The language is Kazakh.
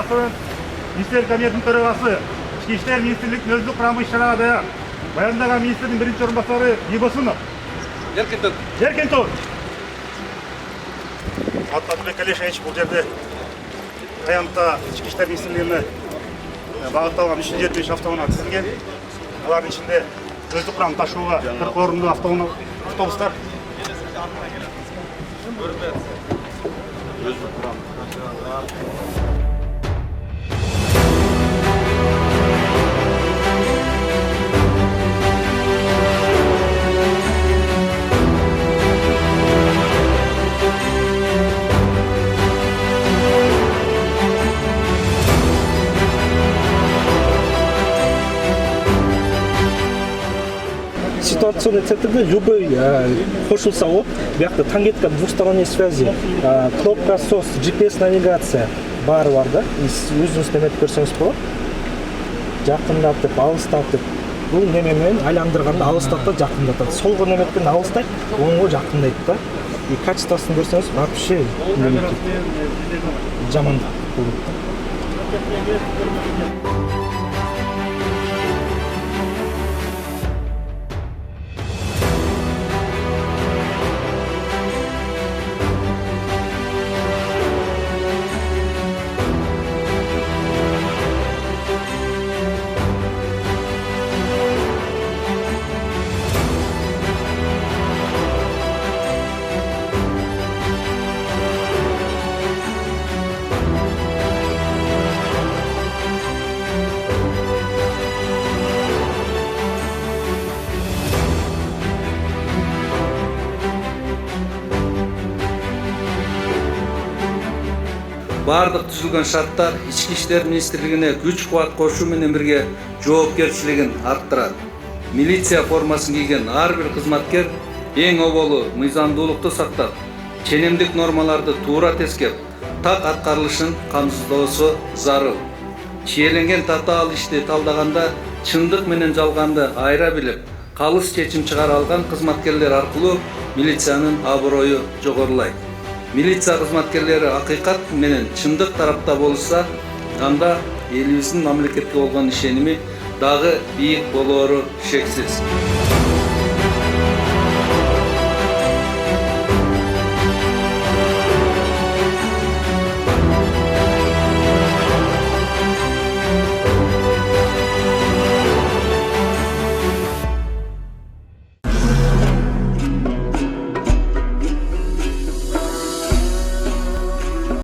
Қазақстан министрлер комитетінің төрағасы, Ішкі істер министрлігінің өзіндік құрамы іс-шараға даяр. Баяндаған министрдің бірінші орынбасары Ибосынов. Еркін тұр. Ататбек Алишевич бұл жерде аянтта Ішкі істер министрлігіне бағытталған 375 автоунаа тізілген. Олардың ішінде өздік құрамын ташуға 40 орынды автобустар. Ситуационный центрде любой қосылса ол, бұяқта тангетка двусторонней связи, кнопка SOS, GPS навигация бары бар да. Өзіңіз неметіп көрсеңіз болады. Жақындап деп, алыстап деп. Бұл неменен айландырғанда алыстатта жақындатады. Солғы неметпен алыстайды, оңғы жақындайды да. И качествосын көрсеңіз, вообще жаман болады. Бардық түзілген шарттар Ішкі істер министрлігіне күч-қуат қошу менен бірге жоопкерчилигин арттырат. Милиция формасын кийген ар бир кызматкер эң оболу мыйзамдуулукту сактап, ченемдик нормаларды туура тескеп, так аткарылышын камсыздоосу зарыл. Чийеленген татаал ишти талдаганда чындык менен жалганды айыра билип, калыс чечим чыгара алган кызматкерлер аркылуу милициянын абырою жогорулайт. Милиция кызматкерлери акыйкат менен чындык тарапта болса, анда элибиздин мамлекетке болгон ишеними дагы бийик болоору шексиз.